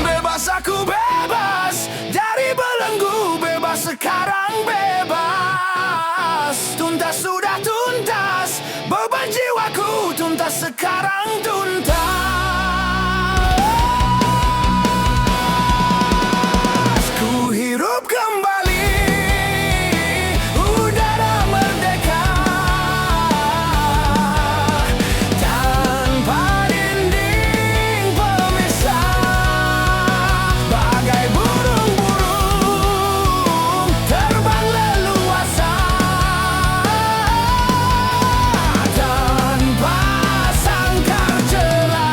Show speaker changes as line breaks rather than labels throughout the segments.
Bebas aku bebas dari belenggu, bebas sekarang bebas. Tuntas sudah tuntas, beban jiwaku tuntas sekarang tuntas. Ku hirup kembali udara merdeka tanpa dinding pemisah. Bagai burung-burung terbang leluasa tanpa sangkar celah.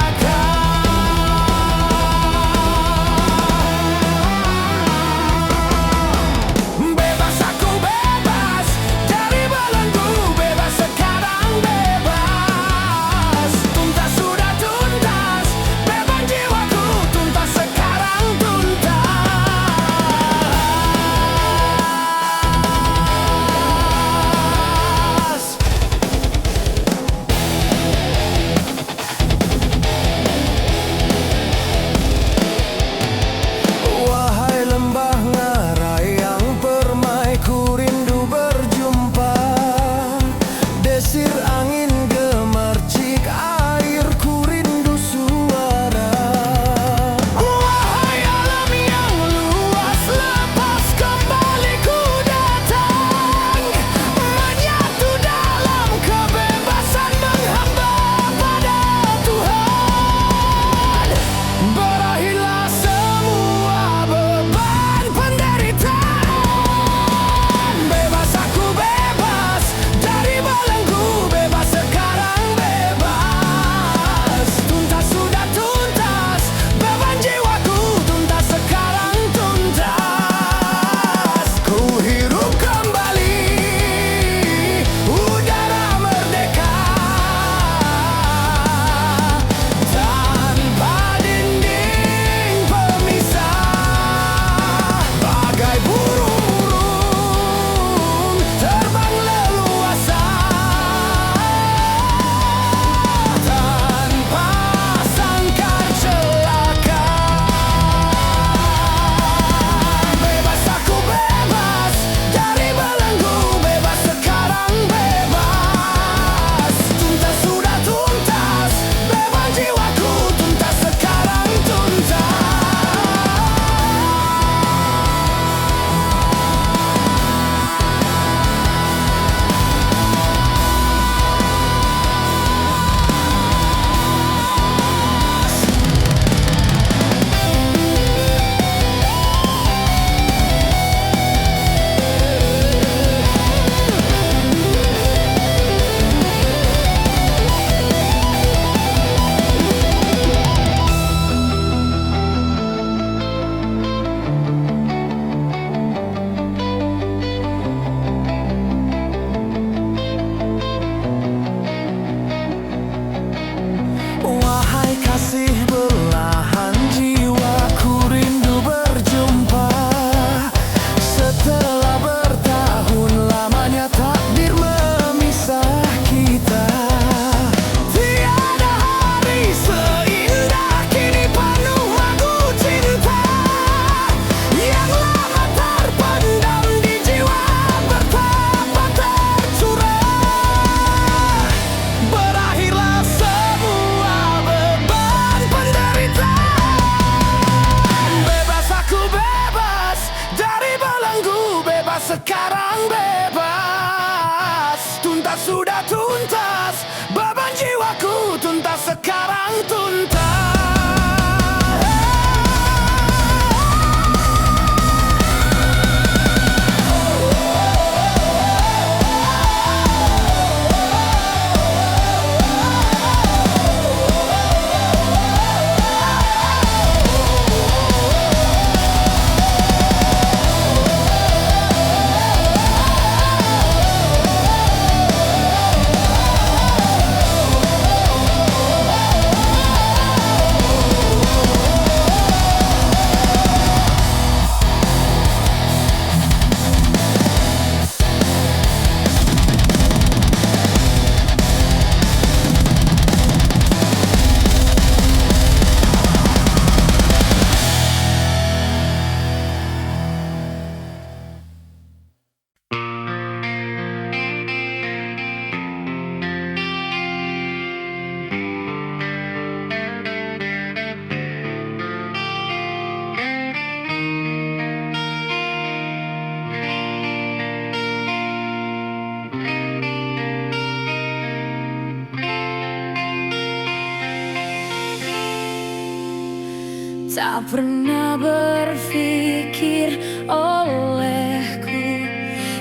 Tak pernah berpikir olehku,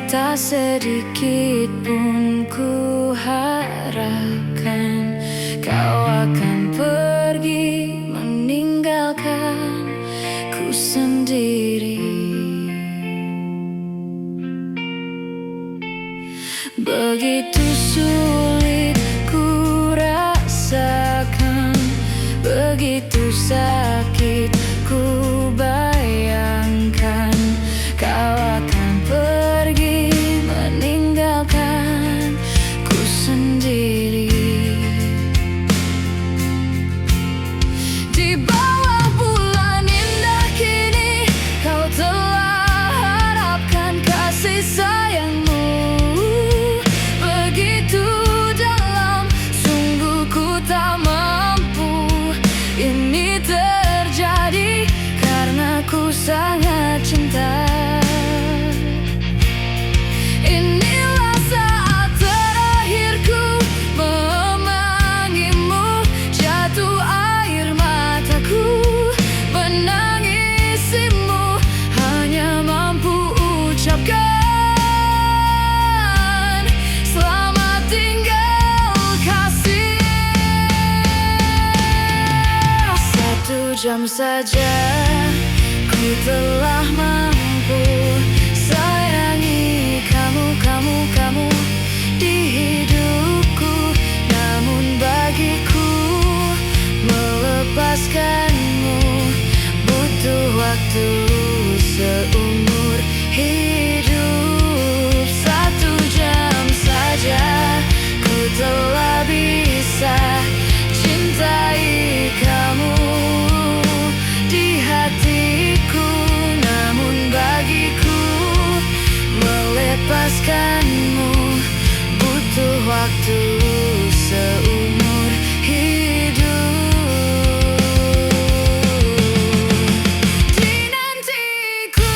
tak sedikit pun ku harapkan kau akan pergi meninggalkan ku sendiri. Begitu sulit ku rasakan, begitu sakit ku bayangkan kau akan pergi meninggalkan ku sendiri. Di bawah bulan indah kini kau telah harapkan kasih sayangmu begitu dalam, sungguh ku tak mampu. Ini terjadi karena ku sangat cinta. Inilah saat terakhirku memanggilmu, jatuh air mataku menangisimu, hanya mampu ucapkan selamat tinggal kasih. 1 jam saja ku telah mampu sayangi kamu di hidupku, namun bagiku melepaskanmu butuh waktu seumur hidup. 1 jam saja ku telah bisa cintai kamu di hatiku, namun bagiku melepaskanmu butuh waktu seumur hidup. Dinantiku.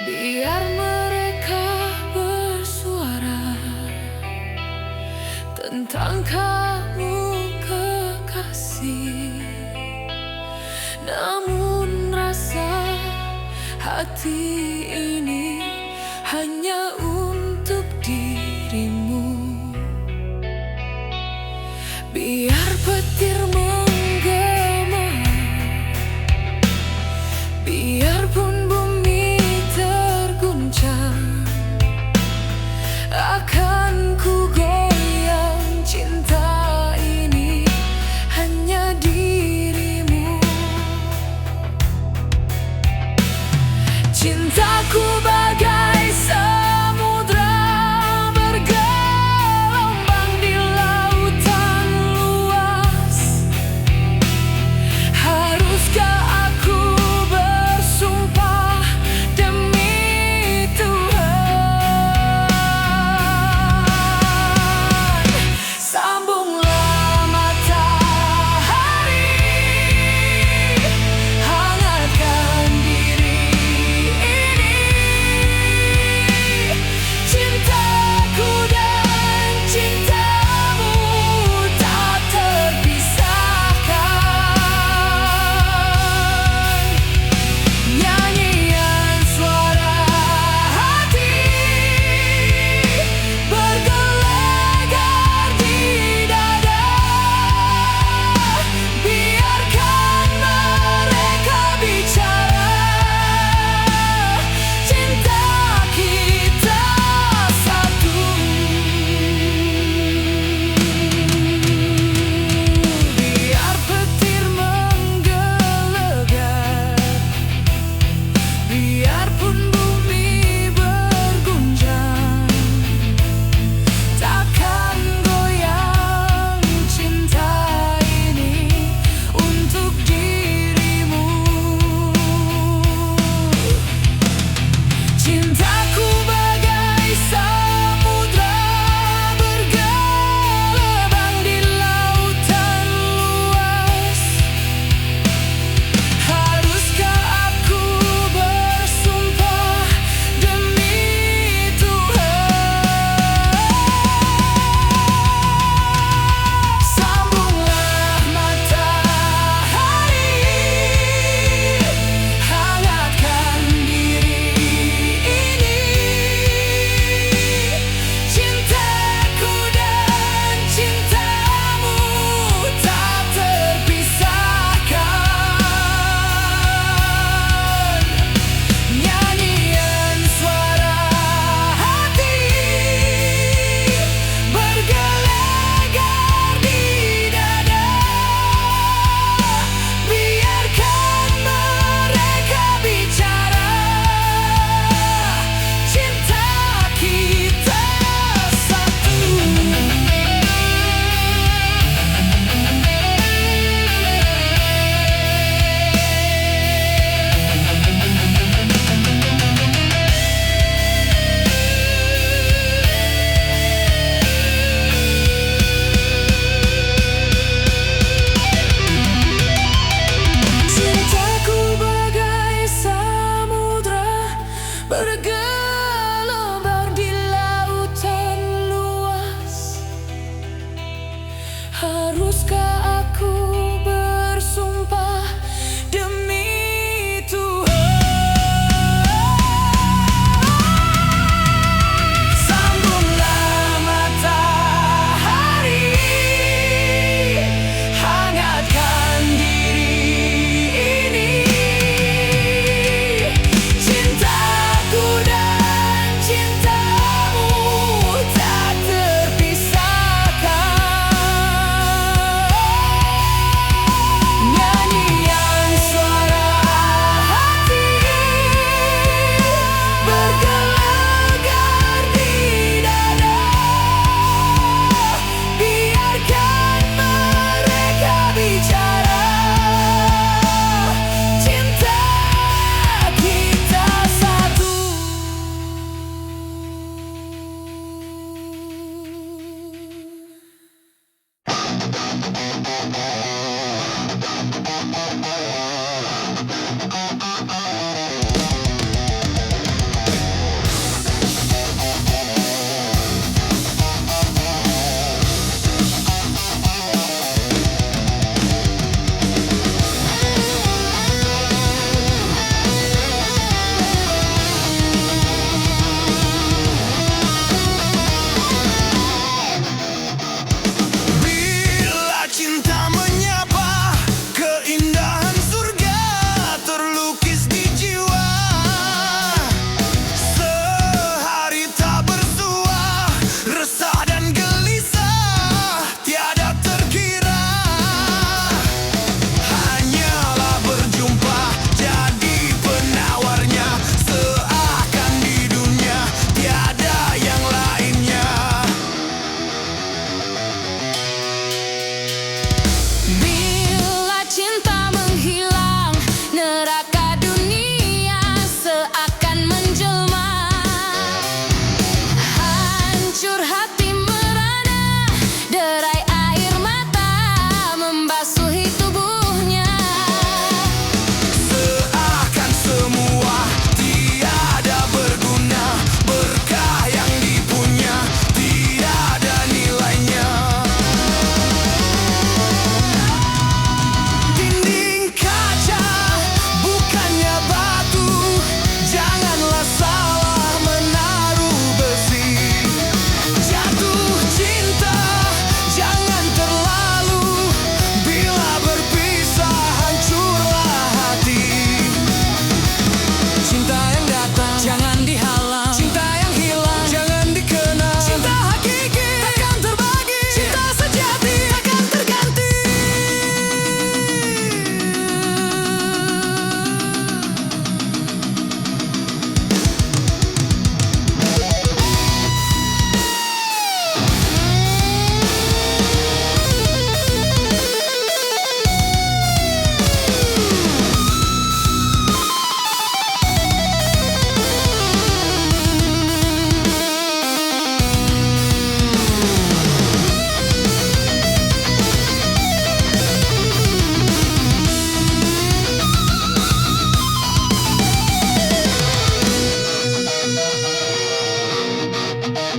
Biar mereka bersuara tentang kamu kekasih, namun rasa hati ini hanya untuk dirimu. Biar petir menggema, biarpun bumi terguncang, akan ku goyang cinta ini hanya dirimu. Cintaku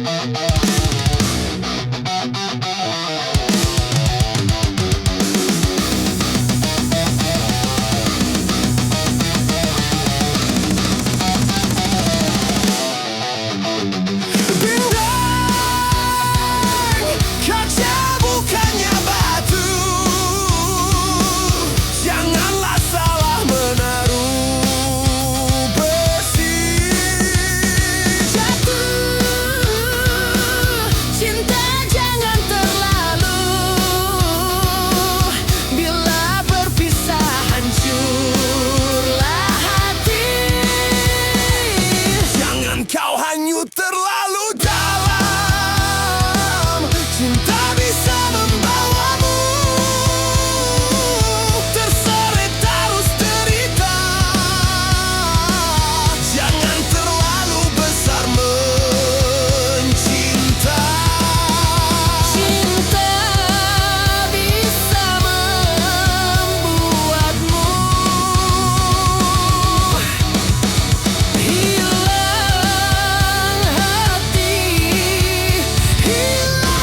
Bintang kaca bukannya batu, janganlah salah menaruh besi.
Jatuh cinta jangan terlalu, bila berpisah hancurlah hati.
Jangan kau hanyut terlalu dalam, cinta bisa membawamu terseret arus derita. Jangan terlalu besar mencinta.
Cinta bisa membuatmu hilang hati, hilang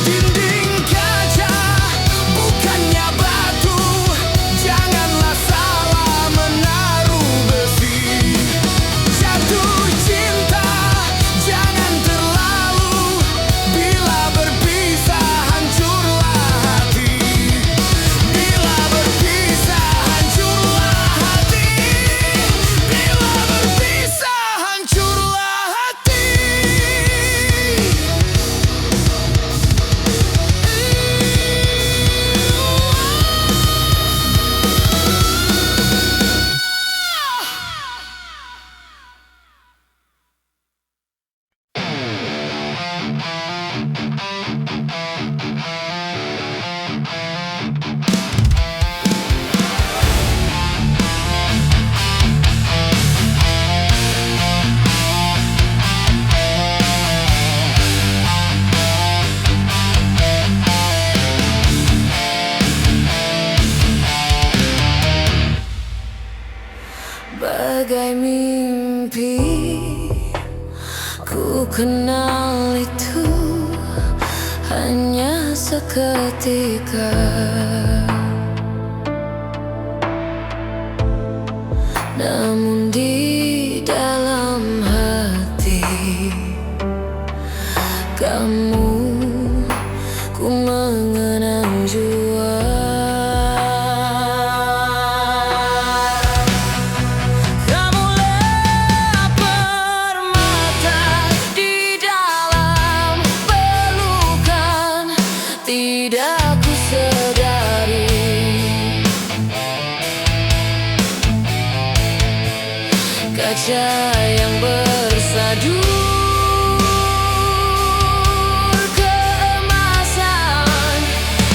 Dinding kaca bukannya batu, janganlah salah menaruh besi. Jatuh cinta jangan terlalu, bila berpisah hancurlah hati. Bila berpisah hancurlah hati. Bila berpisah hancurlah hati.
Bagai mimpi ku kenal itu hanya seketika, namun di dalam hati kamu ku mengenang jua. Kamulah permata di dalam pelukan, tidak ku sedari kaca yang bersadu keemasan,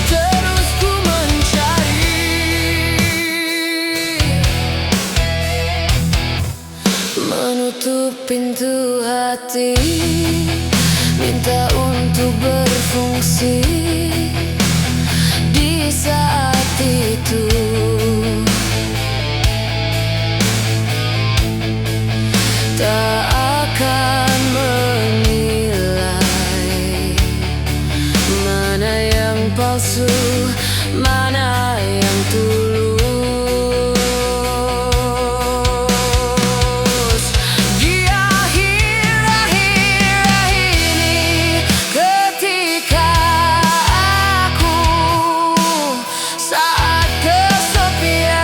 terus ku mencari, menutup pintu hati, minta untuk berfungsi di saat itu. Tak akan menilai mana yang palsu, mana yang tulus. Di akhir-akhir ini, ketika aku saat kesepian,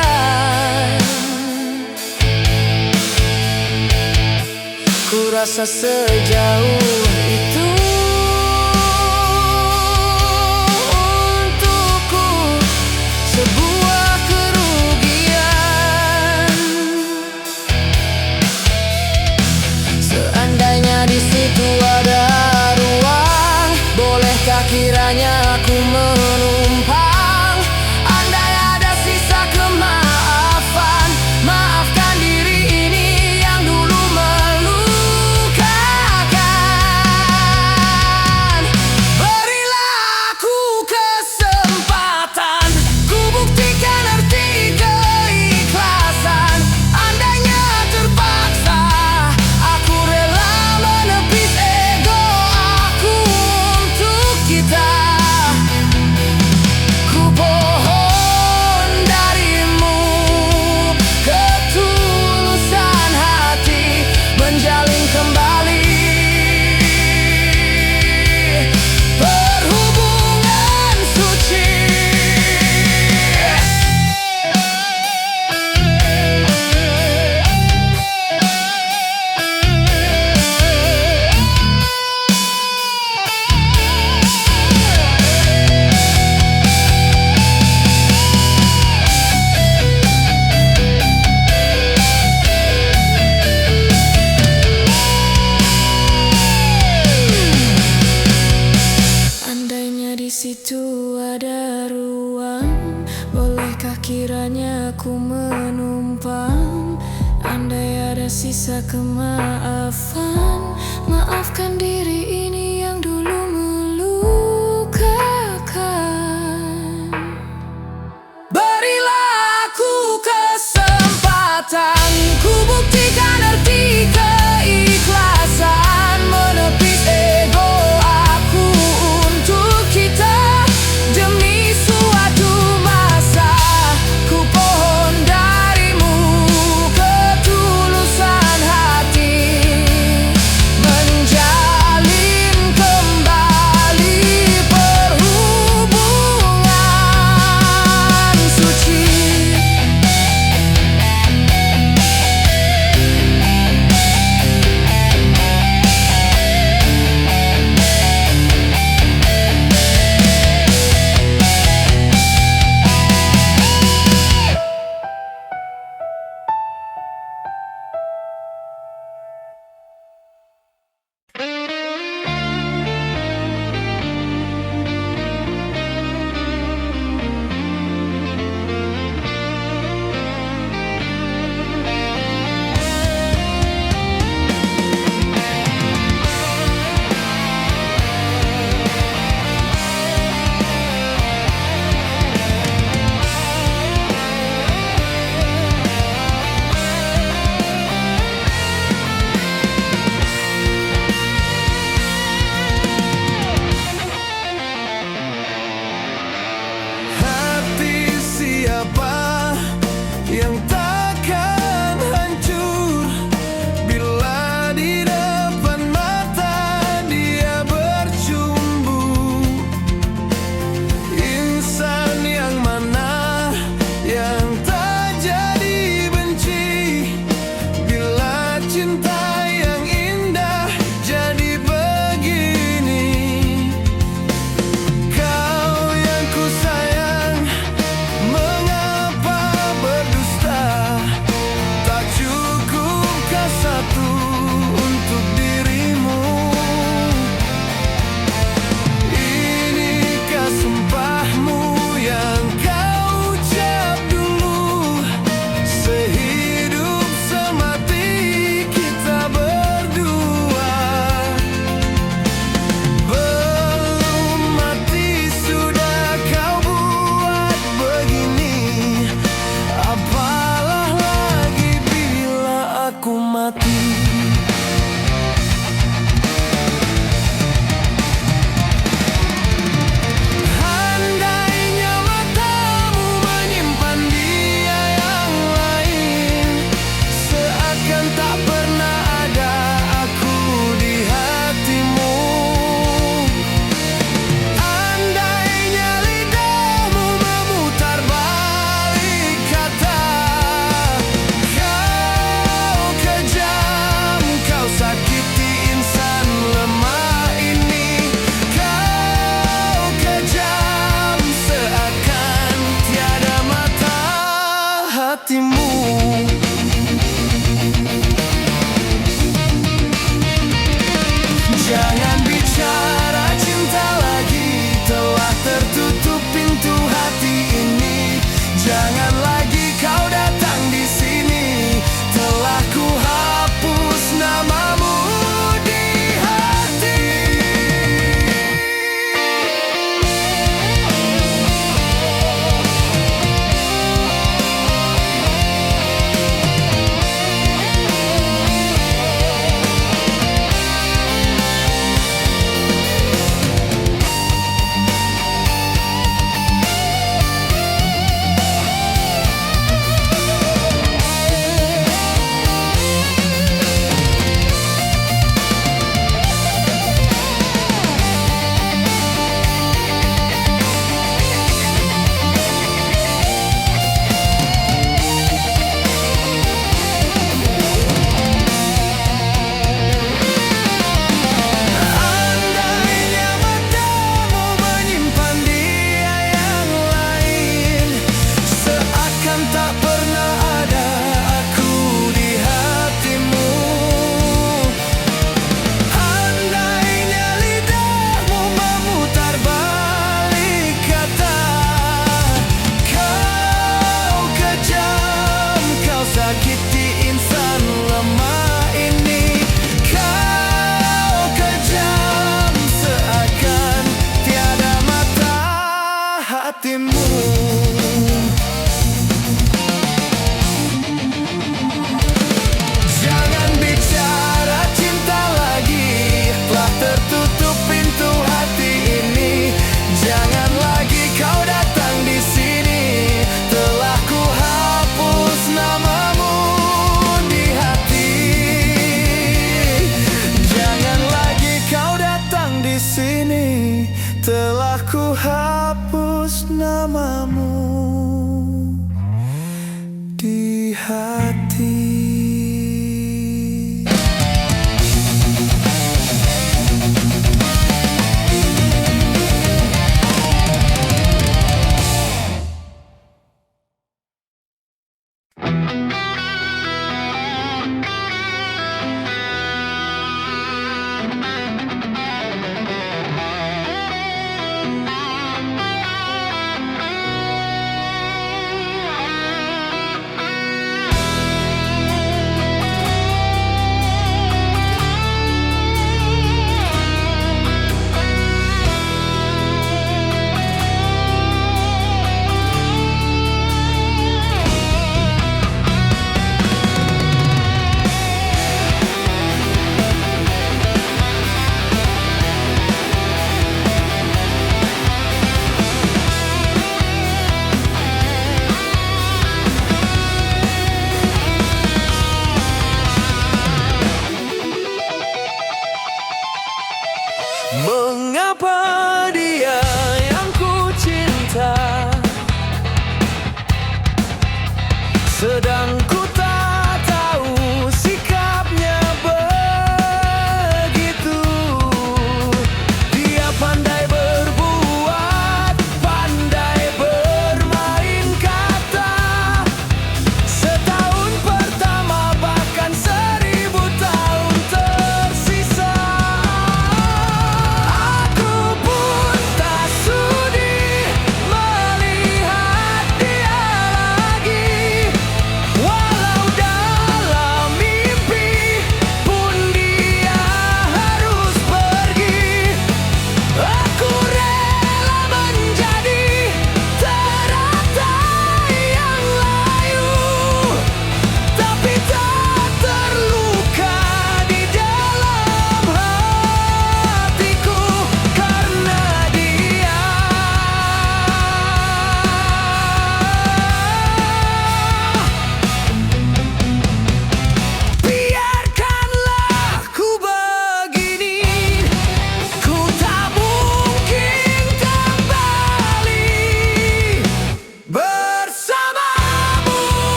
ku rasa sejauh itu andainya ku menumpang, andai ada sisa kemaafan, maafkan diri ini yang dulu melukakan. Berilah aku kesempatan, ku buktikan arti keikhlasan. Andainya terpaksa, aku rela menepis ego aku untuk kita. Ku pohon darimu ketulusan hati, menjalin kembali perhubungan suci. Andainya di situ ada ruang, bolehkah kiranya ku menumpang? Andai ada sisa kemaafan, maafkan diri ini yang dulu melukakan. Berilah aku kesempatan, ku buktikan arti keikhlasan, menepis ego aku untuk kita. Demi suatu masa, ku pohon darimu ketulusan hati, menjalin
hatimu. Jangan bicara cinta lagi, telah tertutup pintu hati ini. Jangan lagi kau datang di sini, telah ku hapus namamu di hati. Jangan lagi kau datang di sini, telah ku hapus namamu di hati.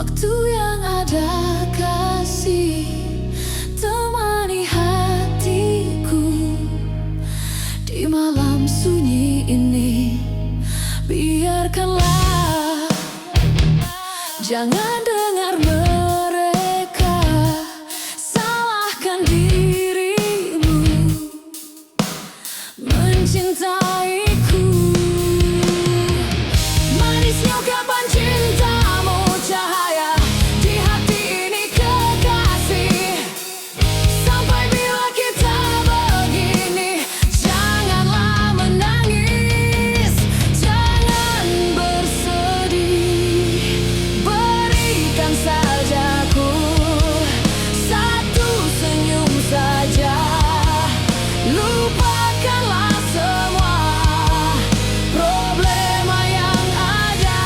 Waktu yang ada kasih temani hatiku di malam sunyi ini. Biarkanlah, jangan dengar mereka salahkan dirimu mencintaiku. Manisnya ungkapan cintamu, cahaya di hati ini kekasih. Sampai bila kita begini, janganlah menangis, jangan bersedih. Berikan saja ku satu senyum saja. Lupakanlah semua problema yang ada.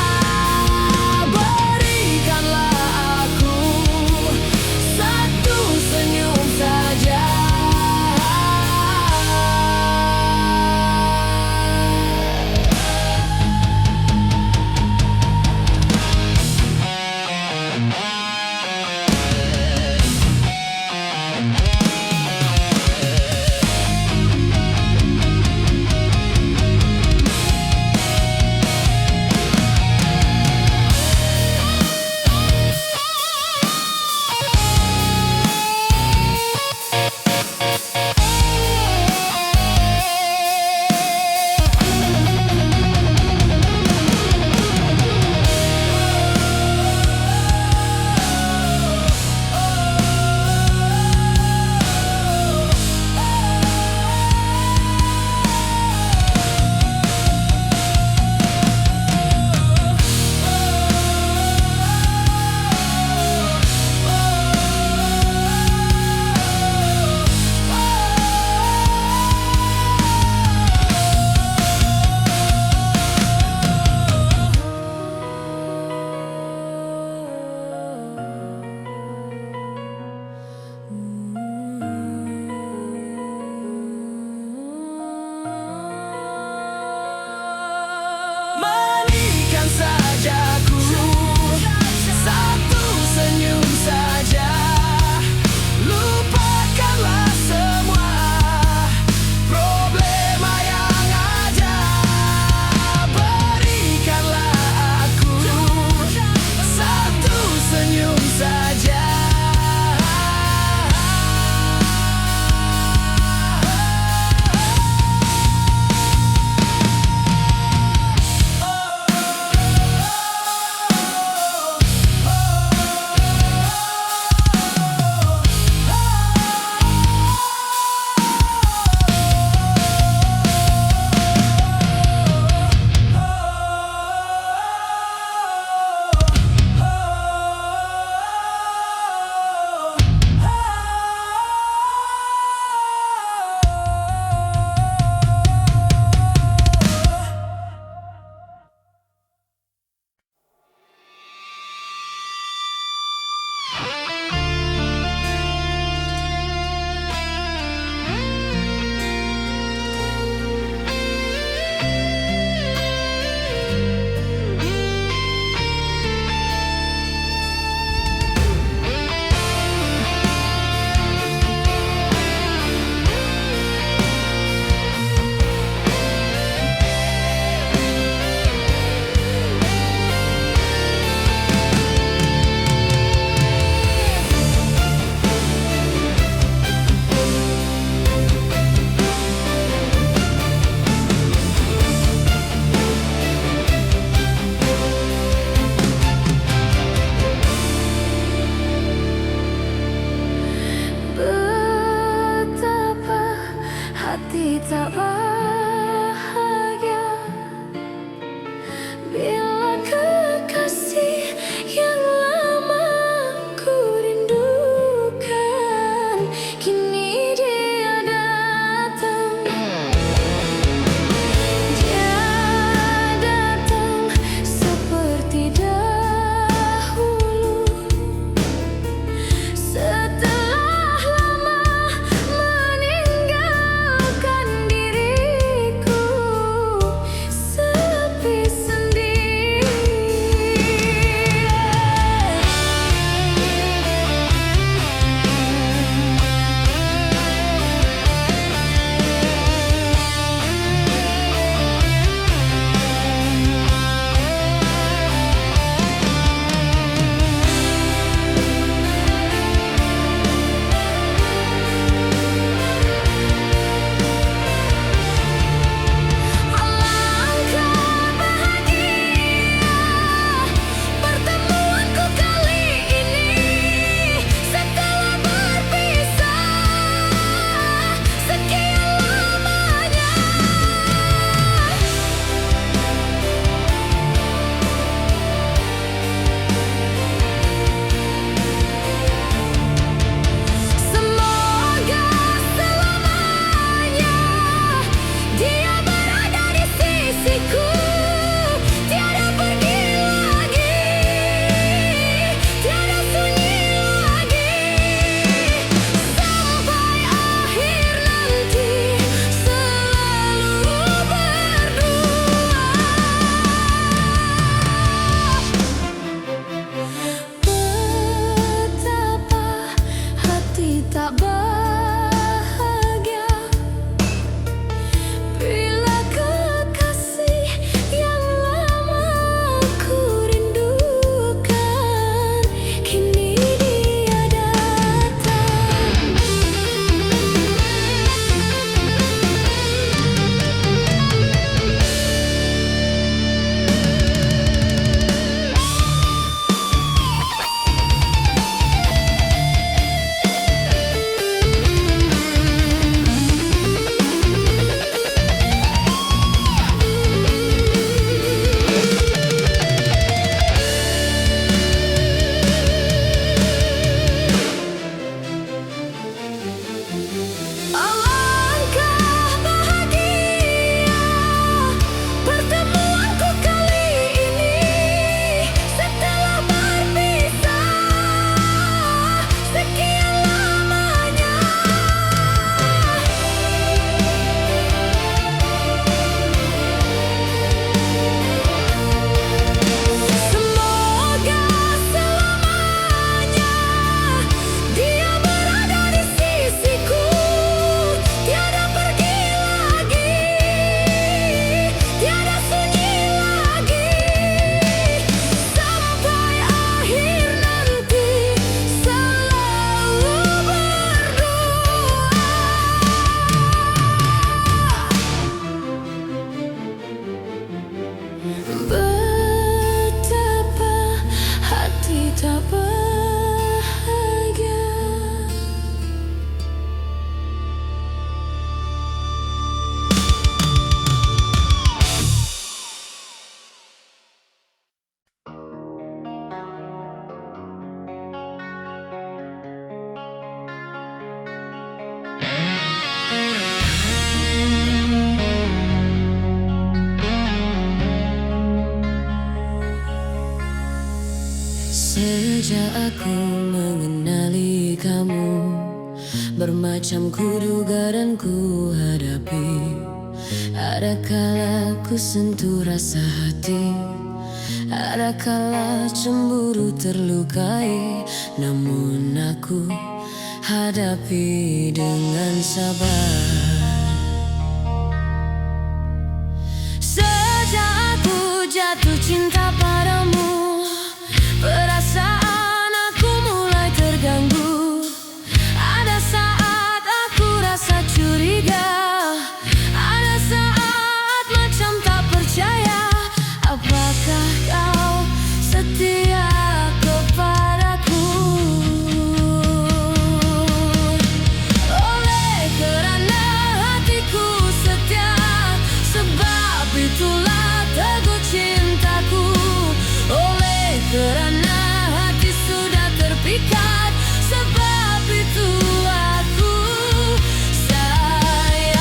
Sejak aku mengenali kamu, bermacam kuduga dan ku hadapi. Ada kala ku sentuh rasa hati, ada kala cemburu terlukai. Namun aku hadapi dengan sabar. Sejak aku jatuh cinta padamu, perasaan aku mulai terganggu. Ada saat aku rasa curiga, ada saat macam tak percaya. Apakah kau setia kepadaku? Oleh kerana hatiku setia, sebab itulah teguh cintaku. Oleh kerana hati sudah terpikat, sebab itu aku sayang.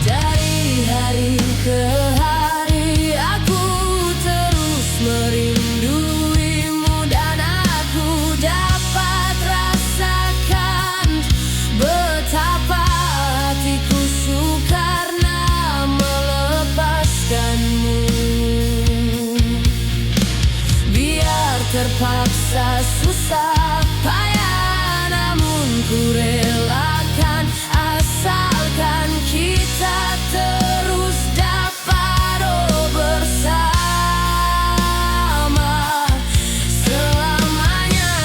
Dari hari ke hari aku terus merinduimu, dan aku dapat rasakan betapa hatiku sukar melepaskanmu. Biar terpaksa susah payah, namun ku relakan, asalkan kita terus dapat bersama selamanya.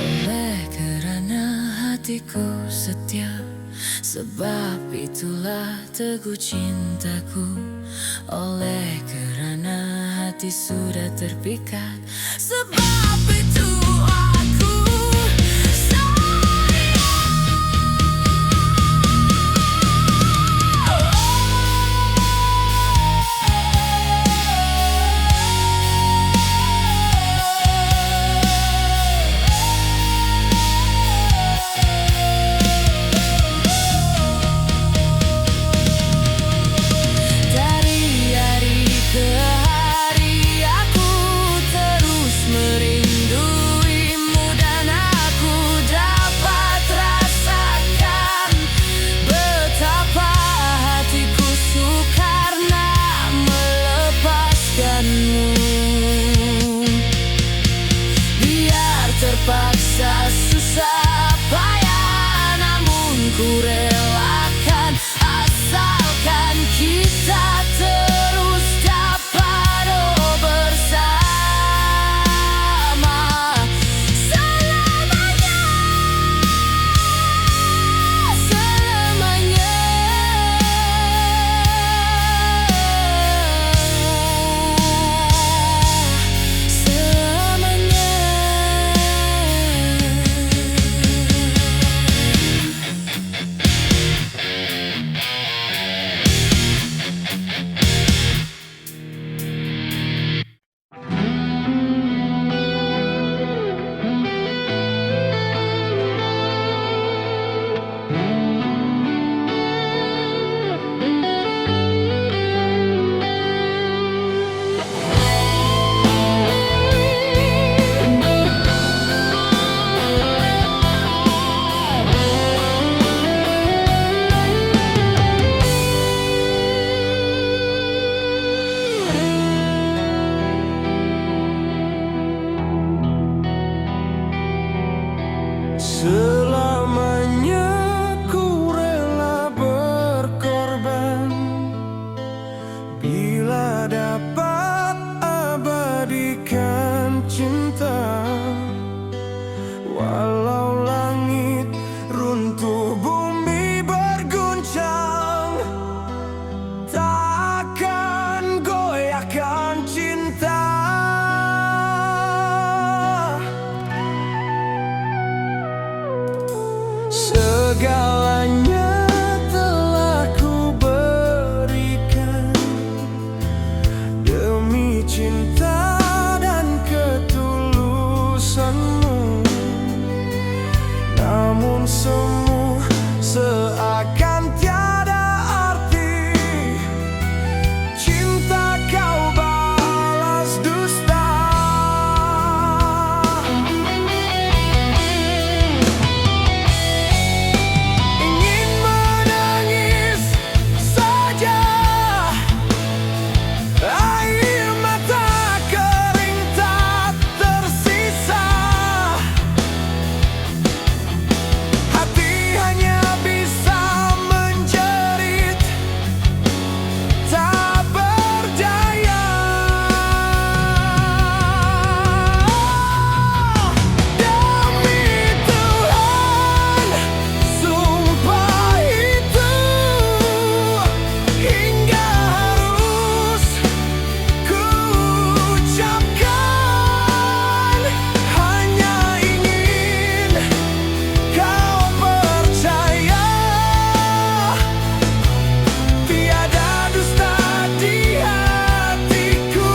Oleh kerana hatiku setia, sebab itulah teguh cintaku. Oleh kerana hati sudah terpikat, sebab itu aku dari hari ke hari aku terus merinduimu, dan aku dapat rasakan betapa hatiku sukar melepaskanmu. Biar terpaksa susah payah, namun ku relakan, asalkan kita terus dapat bersama selamanya. Selamanya.
Selamanya ku rela berkorban bila dapat abadikan cinta. Walau langit runtuh, bumi berguncang, takkan goyahkan cinta. Segalanya telah ku berikan demi cinta dan ketulusanmu. Namun semua seakan tiada arti. Cinta kau balas dusta. Ingin menangis saja, air mata kering tak tersisa. Hati hanya bisa menjerit, tak berdaya. Demi Tuhan, sumpah itu hingga harus ku ucapkan. Hanya ingin kau percaya, tiada dusta di hatiku.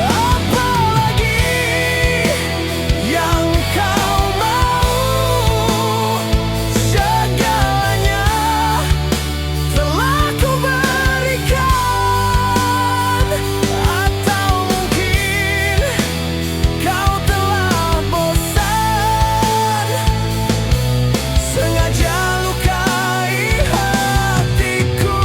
Apalagi yang kau mau, segalanya telah ku berikan. Atau mungkin kau telah bosan, sengaja lukai hatiku.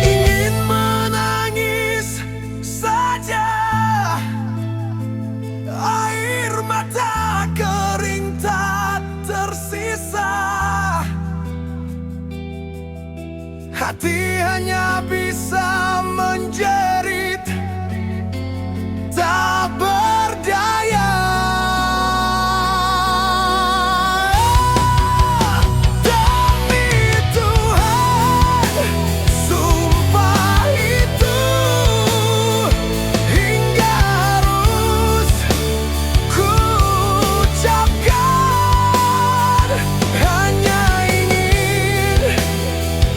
Ingin menangis saja, air mata kering tak tersisa. Hati hanya bisa menjerit, tak berdaya. Demi Tuhan, sumpah itu hingga harus ku ucapkan. Hanya ingin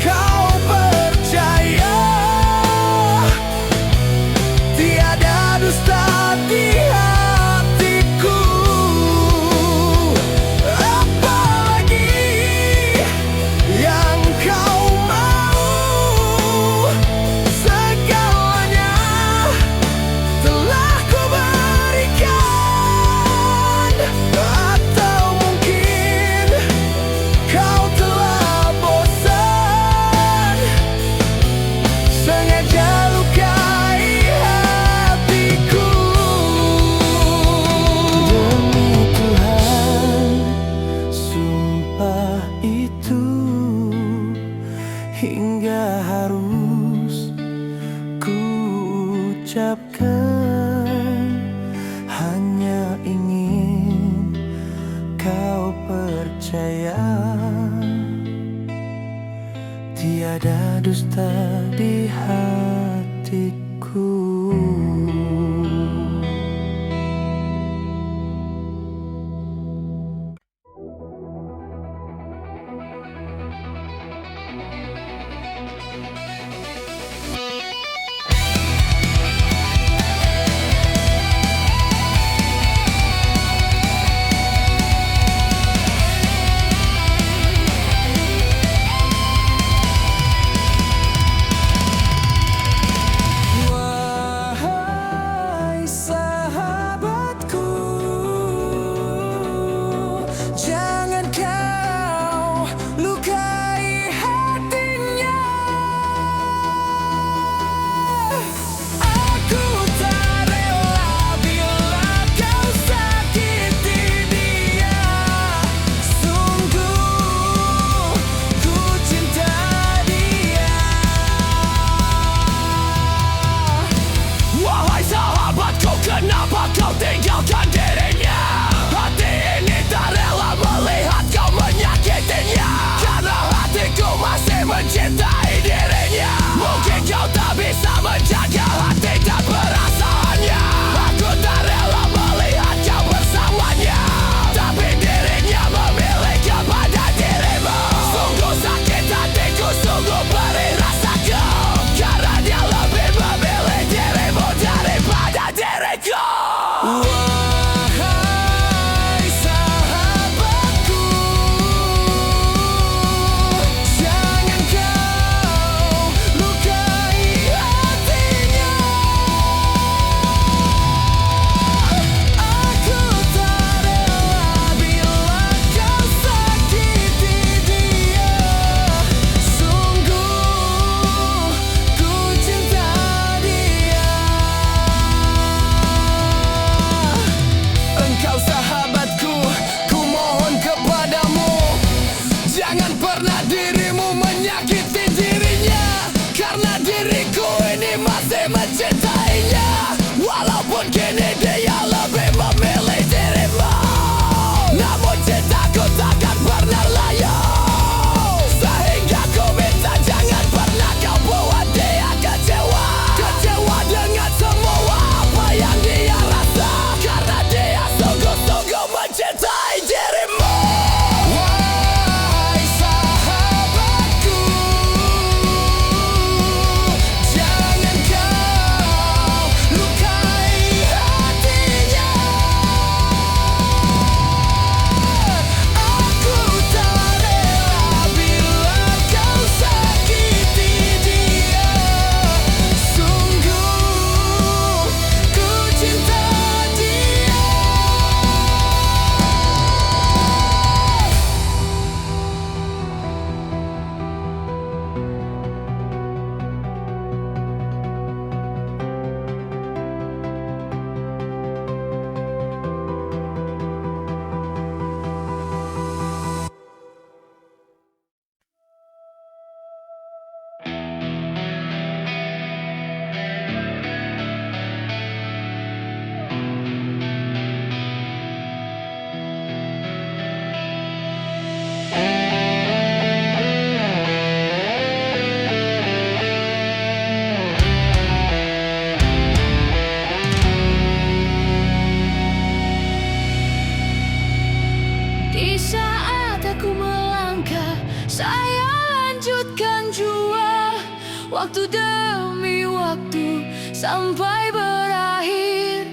kau percaya, tiada dusta di hatiku. Apalagi yang kau mau, segalanya telah ku berikan. Atau mungkin kau telah bosan, sengaja lukai hatiku. Demi Tuhan, sumpah itu hingga harus ku ucapkan. Hanya ingin kau percaya, tiada dusta di hatiku.
Waktu demi waktu sampai berakhir.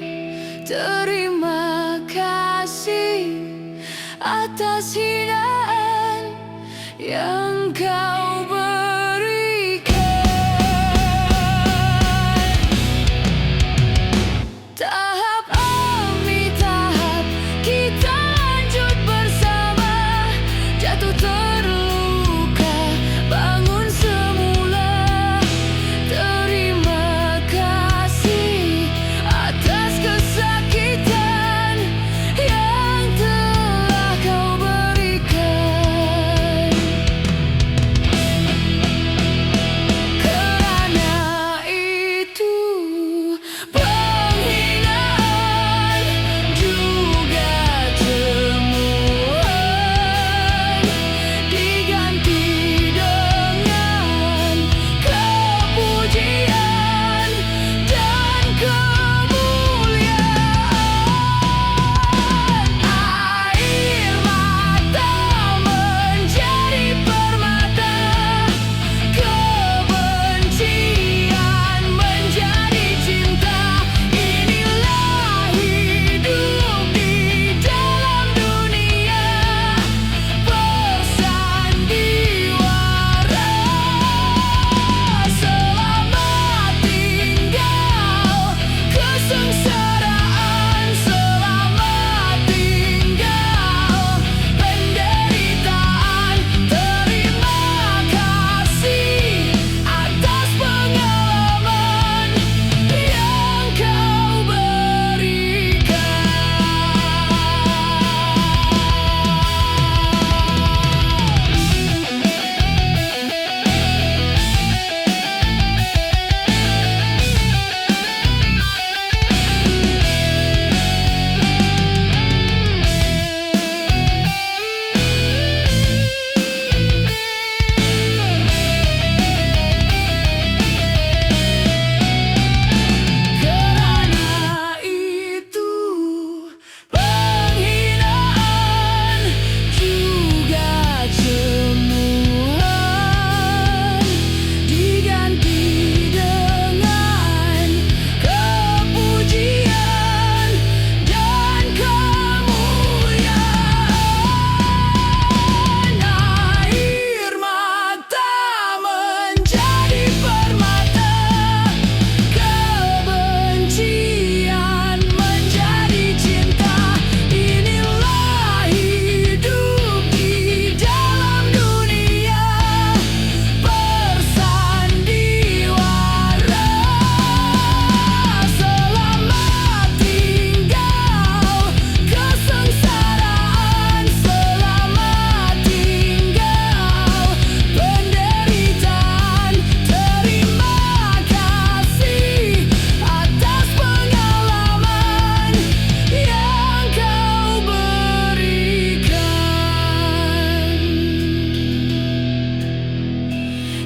Terima kasih atas hinaan yang kau berikan. Tahap demi tahap kita lanjut bersama. Jatuh terluka, bangun semula. Terima kasih atas kesakitan yang telah kau berikan. Karena itu penghinaan juga cemoohan diganti dengan kepujian dan kemuliaan. Air mata menjadi permata, kebencian menjadi cinta. Inilah hidup di dalam dunia bersandiwara. Selamat tinggal kesengsaraan, selamat tinggal penderitaan. Terima kasih atas pengalaman yang kau berikan. Karena itu penghinaan juga cemoohan diganti dengan kepujian dan kemuliaan. Air mata menjadi permata, kebencian menjadi cinta. Inilah hidup di dalam dunia bersandiwara. Selamat tinggal kesengsaraan, selamat tinggal penderitaan. Terima kasih atas pengalaman yang kau berikan.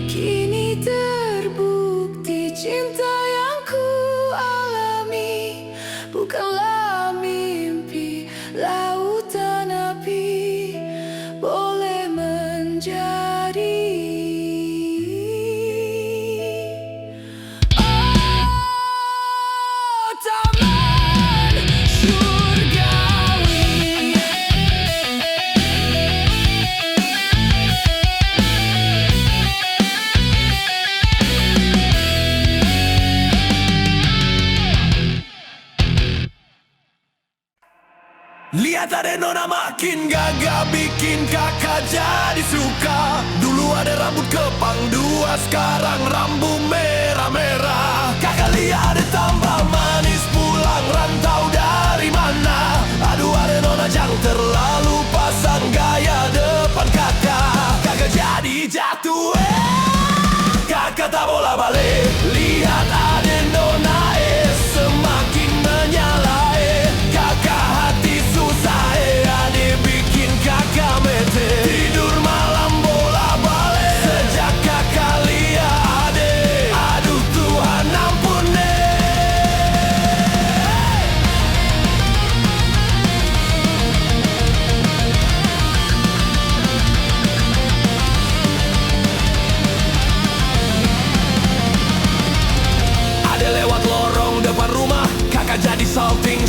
Kini terbukti cinta yang ku alami bukanlah mimpi. Lautan api boleh menjadi taman surgawi.
Lihat ada nona makin gagah, bikin kakak jadi suka. Dulu ada rambut kepang dua, sekarang rambut merah-merah. Kakak lihat ada tambah manis, pulang rantau dari mana. Aduh ada nona jangan terlalu pasang gaya depan kakak. Kakak jadi jatuh, kakak tak bola balik. Lihat ada nona semakin menyala. Kakak hati susah, adik bikin kakak mete. Tidur malam bola balik sejak kakak lihat adik. Aduh Tuhan ampun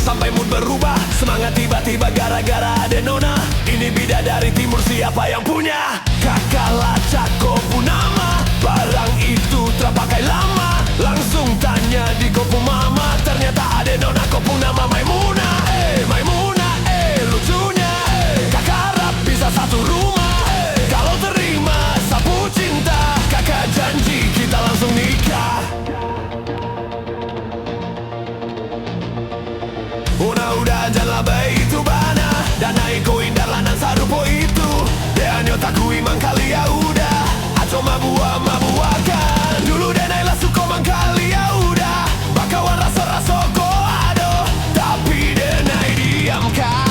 sampai mood berubah. Semangat tiba-tiba gara-gara ada nona. Ini bidadari timur, siapa yang punya? Kakak lacak kopu nama. Barang itu terpakai lama. Langsung tanya di kopu mama. Ternyata ada nona kopu nama Maimuna. Maimuna, lucunya kakak harap bisa satu rumah. Kalau terima sapu cinta, kakak janji kita langsung nikah. Udah janganlah itu bana. Dan naik koin darlanan sarupo itu. Deanyo takui mangkali ya udah. Aco mabuakan. Dulu denailah suko mangkali ya udah. Bakawan rasa-rasa ko aduh. Tapi denai diamkan.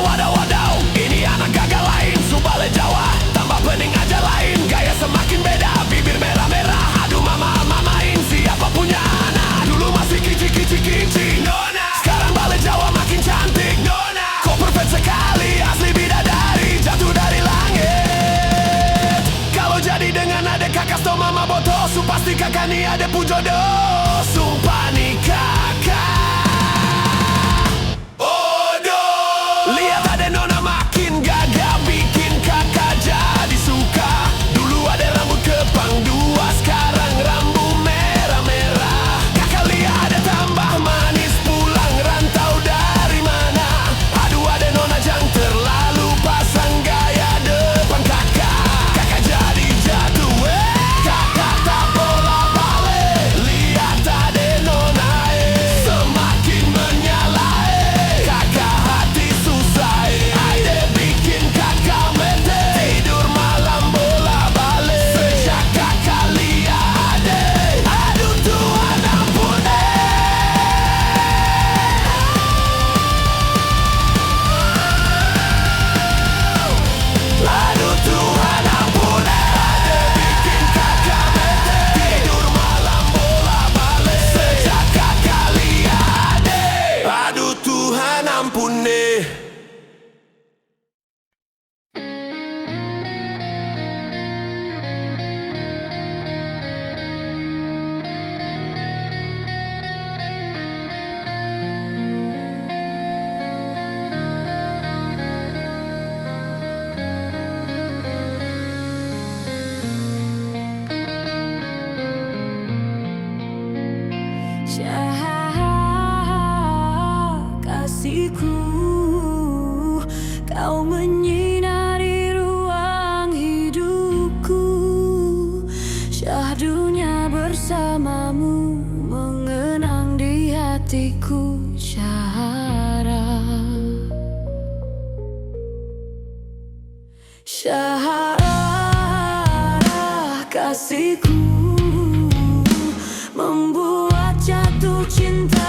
Wadaw, ini anak gagal lain. Subale Jawa, tambah pening aja lain. Gaya semakin beda, bibir merah-merah. Aduh mama-mamain, siapa punya anak? Dulu masih kici nona. Sekarang balik Jawa makin cantik nona. Kok perfect sekali, asli bidadari jatuh dari langit. Kalau jadi dengan adek kakak sto mama boto, su pasti kakak nih ada pun jodoh. Sumpah nih kakak. Lihat ada nona makin gagah, bikin kakak jadi suka. Dulu ada rambut kepang dua, sekarang rambut merah-merah. Kakak lihat ada tambah manis, pulang rantau dari mana? Aduh ada nona jang terlalu pasang gaya depan kakak. Kakak jadi jatuh, kakak tak bola balik. Lihat ada nona, semakin menyala. Kakak hati susah, ada bikin kakak mete. Tidur malam bola balik sejak kakak lihat. Aduh Tuhan ampun. Aduh Tuhan ampun. Ada bikin kakak mete. Tidur malam bola balik sejak kakak lihat. Aduh Tuhan ampun deh.
Kasihku, kau menyinari ruang hidupku. Syahdunya bersamamu mengenang di hatiku. Syahara, Syahara, kasihku membuat jatuh cinta.